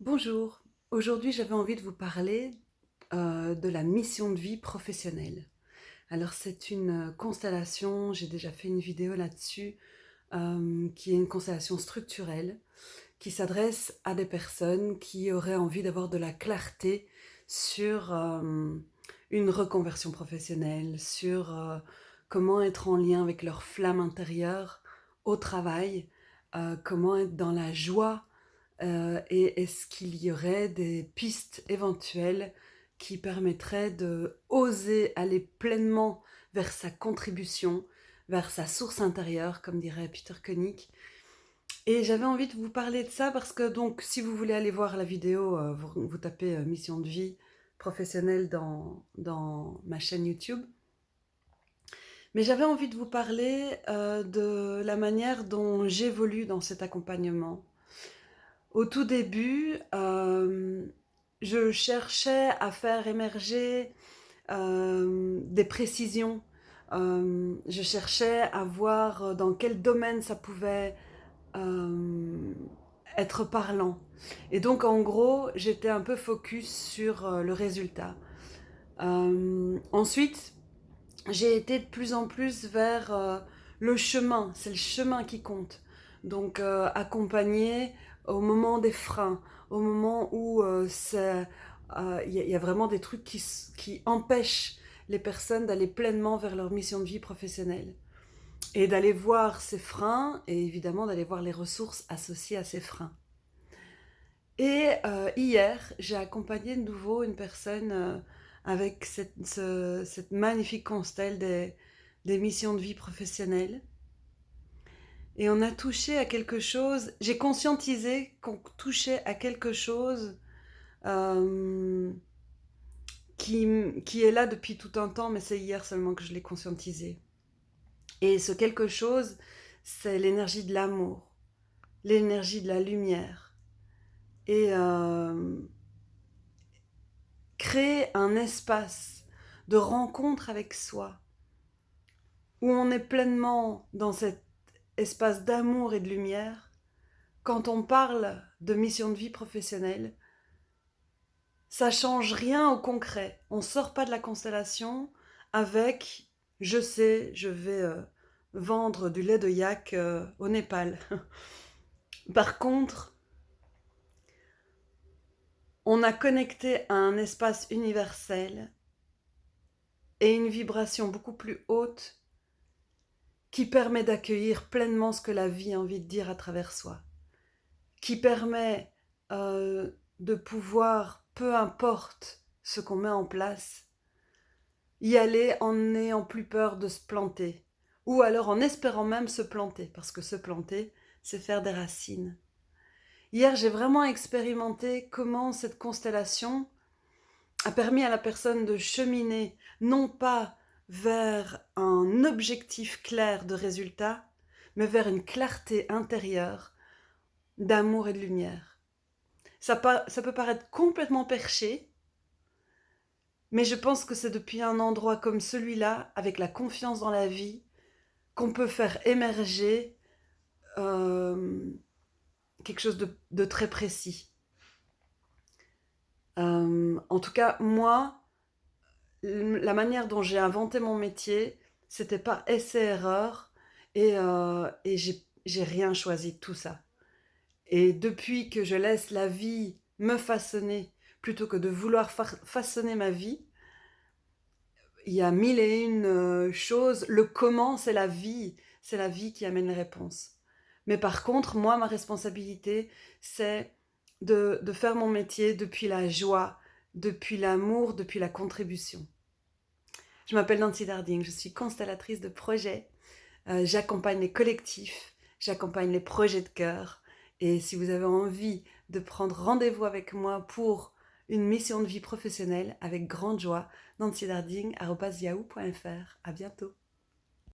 Bonjour, aujourd'hui j'avais envie de vous parler de la mission de vie professionnelle. Alors c'est une constellation, j'ai déjà fait une vidéo là-dessus, qui est une constellation structurelle, qui s'adresse à des personnes qui auraient envie d'avoir de la clarté sur une reconversion professionnelle, sur comment être en lien avec leur flamme intérieure au travail, comment être dans la joie. Et est-ce qu'il y aurait des pistes éventuelles qui permettraient de oser aller pleinement vers sa contribution, vers sa source intérieure, comme dirait Peter Koenig. Et j'avais envie de vous parler de ça parce que donc si vous voulez aller voir la vidéo, vous tapez mission de vie professionnelle dans ma chaîne YouTube. Mais j'avais envie de vous parler de la manière dont j'évolue dans cet accompagnement. Au tout début, je cherchais à faire émerger des précisions. Je cherchais à voir dans quel domaine ça pouvait euh, être parlant. Et donc, en gros, j'étais un peu focus sur le résultat. Ensuite, j'ai été de plus en plus vers le chemin. C'est le chemin qui compte. Donc, accompagner au moment des freins, au moment où y a vraiment des trucs qui empêchent les personnes d'aller pleinement vers leur mission de vie professionnelle. Et d'aller voir ces freins et évidemment d'aller voir les ressources associées à ces freins. Et hier, j'ai accompagné de nouveau une personne avec cette magnifique constelle des missions de vie professionnelles. Et on a touché à quelque chose, j'ai conscientisé qu'on touchait à quelque chose euh, qui est là depuis tout un temps, mais c'est hier seulement que je l'ai conscientisé. Et ce quelque chose, c'est l'énergie de l'amour, l'énergie de la lumière. Et créer un espace de rencontre avec soi, où on est pleinement dans cet espace d'amour et de lumière. Quand on parle de mission de vie professionnelle, ça change rien au concret. On ne sort pas de la constellation avec je sais, je vais vendre du lait de yak au Népal. Par contre, on a connecté à un espace universel et une vibration beaucoup plus haute qui permet d'accueillir pleinement ce que la vie a envie de dire à travers soi, qui permet de pouvoir, peu importe ce qu'on met en place, y aller en n'ayant plus peur de se planter, ou alors en espérant même se planter, parce que se planter, c'est faire des racines. Hier, j'ai vraiment expérimenté comment cette constellation a permis à la personne de cheminer, non pas vers un objectif clair de résultat, mais vers une clarté intérieure d'amour et de lumière. Ça peut paraître complètement perché, mais je pense que c'est depuis un endroit comme celui-là, avec la confiance dans la vie, qu'on peut faire émerger euh, quelque chose de très précis. En tout cas, moi, la manière dont j'ai inventé mon métier, c'était par essai-erreur et j'ai rien choisi de tout ça. Et depuis que je laisse la vie me façonner plutôt que de vouloir façonner ma vie, il y a mille et une choses. Le comment, c'est la vie qui amène les réponses. Mais par contre, moi, ma responsabilité, c'est de faire mon métier depuis la joie, depuis l'amour, depuis la contribution. Je m'appelle Nancy Darding, je suis constellatrice de projets. J'accompagne les collectifs, j'accompagne les projets de cœur. Et si vous avez envie de prendre rendez-vous avec moi pour une mission de vie professionnelle, avec grande joie, nancydarding@yahoo.fr. À bientôt.